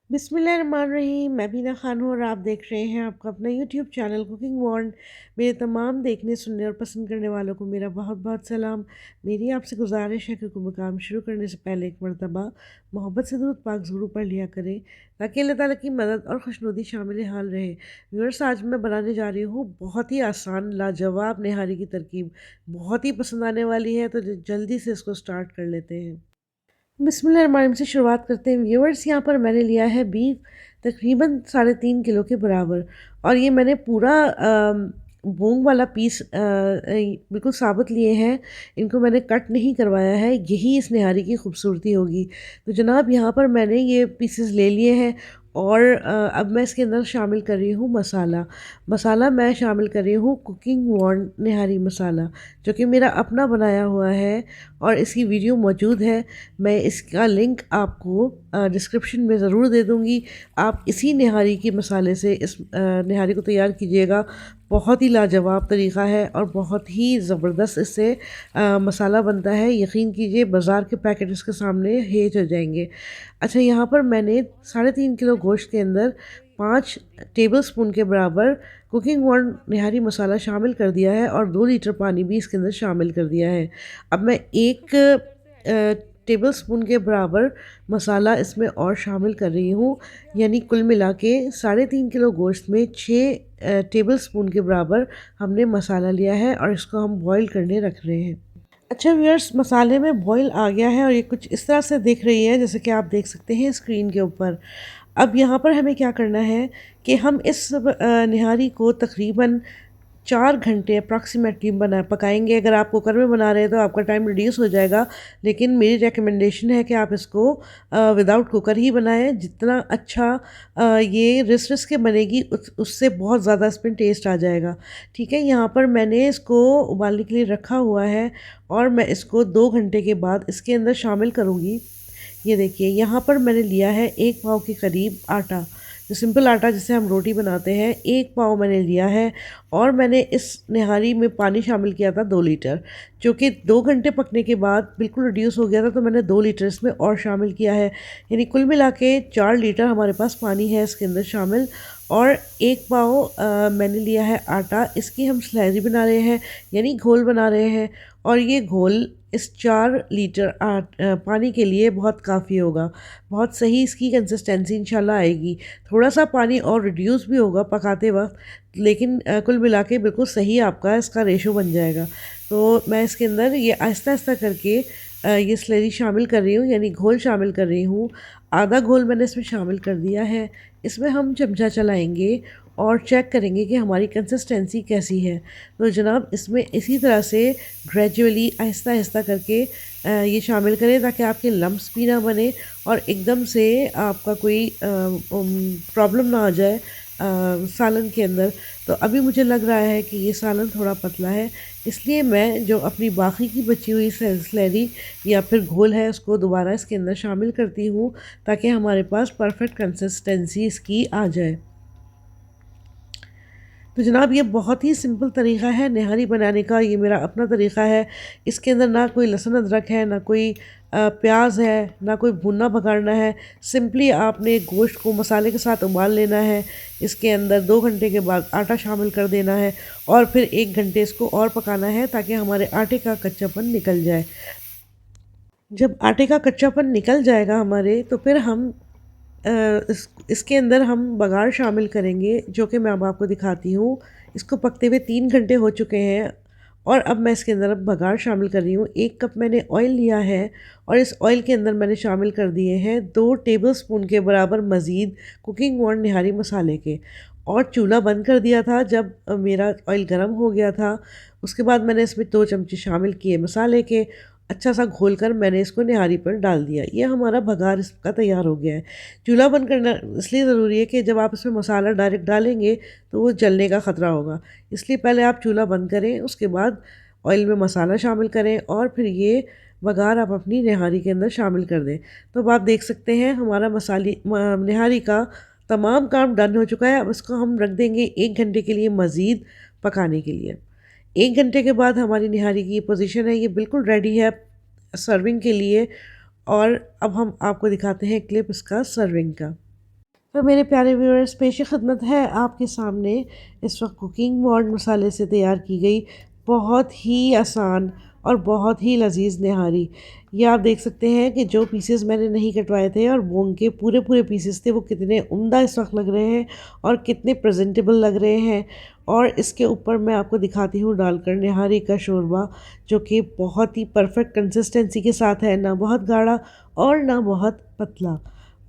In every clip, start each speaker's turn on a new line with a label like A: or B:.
A: बिस्मिल्लाहिर्रहमानिर्रहीम। मैं बीना खान हूँ और आप देख रहे हैं आपका अपना यूट्यूब चैनल कुकिंग वर्ल्ड। मेरे तमाम देखने सुनने और पसंद करने वालों को मेरा बहुत बहुत सलाम। मेरी आपसे गुजारिश है कि कोई काम शुरू करने से पहले एक मरतबा मोहब्बत से दूध पाक ज़रूर पढ़ लिया करें, ताकि अल्लाह ताला की मदद और खुशनुदी शामिल हाल रहे। व्यूअर्स, आज मैं बनाने जा रही हूँ बहुत ही आसान लाजवाब निहारी की तरकीब। बहुत ही पसंद आने वाली है, तो जल्दी से इसको स्टार्ट कर लेते हैं। बिस्मिल्लाहिर्रहमानिर्रहीम से शुरुआत करते हैं। व्यूअर्स, यहाँ पर मैंने लिया है बीफ तकरीबन 3.5 किलो के बराबर। और ये मैंने पूरा मूंग वाला पीस बिल्कुल साबुत लिए हैं। इनको मैंने कट नहीं करवाया है, यही इस निहारी की खूबसूरती होगी। तो जनाब, यहाँ पर मैंने ये पीसेस ले लिए हैं। और अब मैं इसके अंदर शामिल कर रही हूँ मसाला। मसाला मैं शामिल कर रही हूँ कुकिंग वॉन्ड निहारी मसाला, जो कि मेरा अपना बनाया हुआ है और इसकी वीडियो मौजूद है। मैं इसका लिंक आपको डिस्क्रिप्शन में ज़रूर दे दूँगी। आप इसी निहारी के मसाले से इस निहारी को तैयार कीजिएगा। बहुत ही लाजवाब तरीक़ा है और बहुत ही ज़बरदस्त इससे मसाला बनता है। यकीन कीजिए, बाज़ार के पैकेट इसके सामने हेज हो जाएंगे। अच्छा, यहाँ पर मैंने 3.5 किलो गोश्त के अंदर 5 टेबल स्पून के बराबर कुकिंग वॉन्ड निहारी मसाला शामिल कर दिया है और 2 लीटर पानी भी इसके अंदर शामिल कर दिया है। अब मैं एक टेबल स्पून के बराबर मसाला इसमें और शामिल कर रही हूँ। यानी कुल मिला के 3.5 किलो गोश्त में 6 टेबल स्पून के बराबर हमने मसाला लिया है और इसको हम बॉईल करने रख रहे हैं। अच्छा व्यूअर्स, मसाले में बॉईल आ गया है और ये कुछ इस तरह से दिख रही है, जैसे कि आप देख सकते हैं स्क्रीन के ऊपर। अब यहाँ पर हमें क्या करना है कि हम इस निहारी को तकरीबन 4 घंटे अप्रॉक्सीमेटली पकाएंगे। अगर आप कुकर में बना रहे हैं तो आपका टाइम रिड्यूस हो जाएगा, लेकिन मेरी रिकमेंडेशन है कि आप इसको विदाउट कुकर ही बनाएं। जितना अच्छा ये रिस रिस के बनेगी उससे बहुत ज़्यादा इसमें टेस्ट आ जाएगा। ठीक है, यहाँ पर मैंने इसको उबालने के लिए रखा हुआ है और मैं इसको 2 घंटे के बाद इसके अंदर शामिल करूँगी। ये देखिए, यहाँ पर मैंने लिया है 1 पाव के करीब आटा, जो सिंपल आटा जिससे हम रोटी बनाते हैं। 1 पाव मैंने लिया है और मैंने इस निहारी में पानी शामिल किया था 2 लीटर, जो कि 2 घंटे पकने के बाद बिल्कुल रिड्यूस हो गया था, तो मैंने 2 लीटर इसमें और शामिल किया है। यानी कुल मिला के 4 लीटर हमारे पास पानी है इसके अंदर शामिल। और 1 पाव मैंने लिया है आटा, इसकी हम स्लैरी बना रहे हैं, यानी घोल बना रहे हैं। और ये घोल इस 4 लीटर पानी के लिए बहुत काफ़ी होगा। बहुत सही इसकी कंसिस्टेंसी इंशाल्लाह आएगी। थोड़ा सा पानी और रिड्यूस भी होगा पकाते वक्त, लेकिन कुल मिला के बिल्कुल सही आपका इसका रेशो बन जाएगा। तो मैं इसके अंदर ये आहिस्ता आहिस्ता करके ये स्लरी शामिल कर रही हूँ, यानी घोल शामिल कर रही हूँ। आधा घोल मैंने इसमें शामिल कर दिया है। इसमें हम चमचा चलाएंगे और चेक करेंगे कि हमारी कंसिस्टेंसी कैसी है। तो जनाब, इसमें इसी तरह से ग्रेजुअली आहिस्ता आहिस्ता करके ये शामिल करें, ताकि आपके लम्प्स भी ना बने और एकदम से आपका कोई प्रॉब्लम ना आ जाए सालन के अंदर। तो अभी मुझे लग रहा है कि ये सालन थोड़ा पतला है, इसलिए मैं जो अपनी बाकी की बची हुई स्लैरी या फिर घोल है उसको दोबारा इसके अंदर शामिल करती हूँ, ताकि हमारे पास परफेक्ट कंसिस्टेंसी इसकी आ जाए। तो जनाब, ये बहुत ही सिंपल तरीक़ा है निहारी बनाने का। ये मेरा अपना तरीक़ा है। इसके अंदर ना कोई लहसुन अदरक है, ना कोई प्याज है, ना कोई भुनना भगाड़ना है। सिंपली आपने गोश्त को मसाले के साथ उबाल लेना है। इसके अंदर 2 घंटे के बाद आटा शामिल कर देना है और फिर 1 घंटे इसको और पकाना है, ताकि हमारे आटे का कच्चापन निकल जाए। जब आटे का कच्चापन निकल जाएगा हमारे, तो फिर हम इसके अंदर हम बघार शामिल करेंगे, जो कि मैं अब आपको दिखाती हूँ। इसको पकते हुए 3 घंटे हो चुके हैं और अब मैं इसके अंदर अब बघार शामिल कर रही हूँ। 1 कप मैंने ऑयल लिया है और इस ऑयल के अंदर मैंने शामिल कर दिए हैं 2 टेबल स्पून के बराबर मज़ीद कुकिंग वॉन्ड निहारी मसाले के। और चूल्हा बंद कर दिया था। जब मेरा ऑयल गर्म हो गया था, उसके बाद मैंने इसमें 2 चमचे शामिल किए मसाले के। अच्छा सा घोल कर मैंने इसको निहारी पर डाल दिया। ये हमारा बघार इसका तैयार हो गया है। चूल्हा बंद करना इसलिए ज़रूरी है कि जब आप इसमें मसाला डायरेक्ट डालेंगे तो वो जलने का ख़तरा होगा। इसलिए पहले आप चूल्हा बंद करें, उसके बाद ऑयल में मसाला शामिल करें और फिर ये बघार आप अपनी निहारी के अंदर शामिल कर दें। तो अब आप देख सकते हैं हमारा निहारी का तमाम काम डन हो चुका है। अब इसको हम रख देंगे 1 घंटे के लिए मज़ीद पकाने के लिए। 1 घंटे के बाद हमारी निहारी की ये पोजीशन है, ये बिल्कुल रेडी है सर्विंग के लिए। और अब हम आपको दिखाते हैं क्लिप इसका सर्विंग का। तो मेरे प्यारे व्यूअर्स, पेश खिदमत है आपके सामने इस वक्त कुकिंग मॉड मसाले से तैयार की गई बहुत ही आसान और बहुत ही लजीज निहारी। ये आप देख सकते हैं कि जो पीसेस मैंने नहीं कटवाए थे और मूंग के पूरे पूरे पीसेस थे, वो कितने उम्दा इस वक्त लग रहे हैं और कितने प्रेजेंटेबल लग रहे हैं। और इसके ऊपर मैं आपको दिखाती हूँ डालकर निहारी का शोरबा, जो कि बहुत ही परफेक्ट कंसिस्टेंसी के साथ है, ना बहुत गाढ़ा और ना बहुत पतला।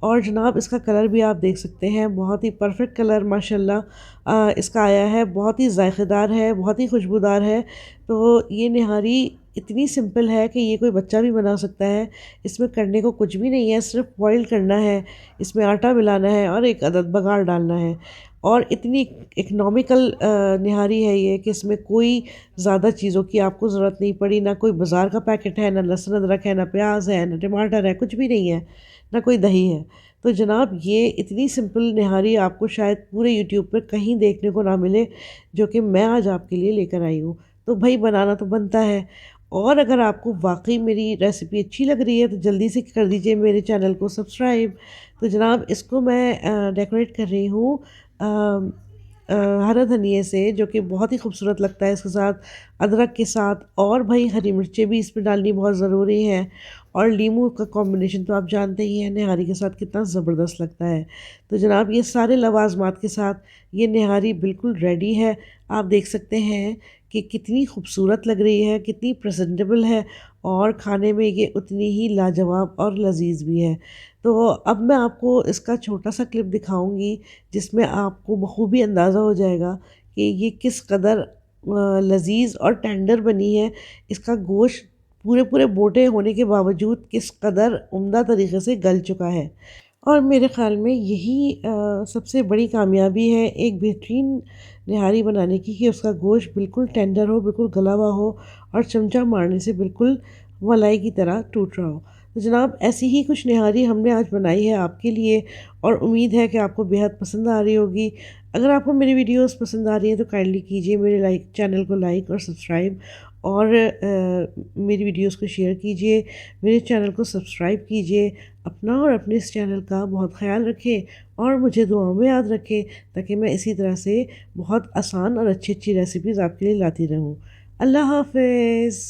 A: और जनाब इसका कलर भी आप देख सकते हैं, बहुत ही परफेक्ट कलर माशाल्लाह इसका आया है। बहुत ही जायकेदार है, बहुत ही खुशबूदार है। तो ये निहारी इतनी सिंपल है कि ये कोई बच्चा भी बना सकता है। इसमें करने को कुछ भी नहीं है, सिर्फ बॉईल करना है, इसमें आटा मिलाना है और एक अदद बघार डालना है। और इतनी इकनॉमिकल निहारी है ये कि इसमें कोई ज़्यादा चीज़ों की आपको ज़रूरत नहीं पड़ी। ना कोई बाज़ार का पैकेट है, ना लहसुन अदरक है, ना प्याज है, ना टमाटर है, कुछ भी नहीं है, ना कोई दही है। तो जनाब ये इतनी सिंपल निहारी आपको शायद पूरे यूट्यूब पर कहीं देखने को ना मिले, जो कि मैं आज आपके लिए लेकर आई हूँ। तो भाई बनाना तो बनता है। और अगर आपको वाकई मेरी रेसिपी अच्छी लग रही है तो जल्दी से कर दीजिए मेरे चैनल को सब्सक्राइब। तो जनाब इसको मैं डेकोरेट कर रही हूँ हरा धनिए से, जो कि बहुत ही खूबसूरत लगता है इसके साथ, अदरक के साथ। और भाई हरी मिर्चें भी इसमें डालनी बहुत ज़रूरी है। और लीमू का कॉम्बिनेशन तो आप जानते ही हैं निहारी के साथ कितना ज़बरदस्त लगता है। तो जनाब ये सारे लवाजमात के साथ ये निहारी बिल्कुल रेडी है। आप देख सकते हैं कि कितनी खूबसूरत लग रही है, कितनी प्रेजेंटेबल है, और खाने में ये उतनी ही लाजवाब और लजीज भी है। तो अब मैं आपको इसका छोटा सा क्लिप दिखाऊंगी, जिसमें आपको बखूबी अंदाज़ा हो जाएगा कि ये किस कदर लजीज और टेंडर बनी है। इसका गोश्त पूरे पूरे मोटे होने के बावजूद किस कदर उम्दा तरीके से गल चुका है। और मेरे ख़्याल में यही सबसे बड़ी कामयाबी है एक बेहतरीन निहारी बनाने की, कि उसका गोश्त बिल्कुल टेंडर हो, बिल्कुल गला हुआ हो, और चमचा मारने से बिल्कुल मलाई की तरह टूट रहा हो। तो जनाब ऐसी ही कुछ निहारी हमने आज बनाई है आपके लिए, और उम्मीद है कि आपको बेहद पसंद आ रही होगी। अगर आपको मेरी वीडियोस पसंद आ रही हैं तो काइंडली कीजिए मेरे चैनल को लाइक और सब्सक्राइब, और मेरी वीडियोस को शेयर कीजिए, मेरे चैनल को सब्सक्राइब कीजिए। अपना और अपने इस चैनल का बहुत ख्याल रखें और मुझे दुआओं में याद रखें, ताकि मैं इसी तरह से बहुत आसान और अच्छी अच्छी रेसिपीज़ आपके लिए लाती रहूँ। अल्लाह हाफ़िज़।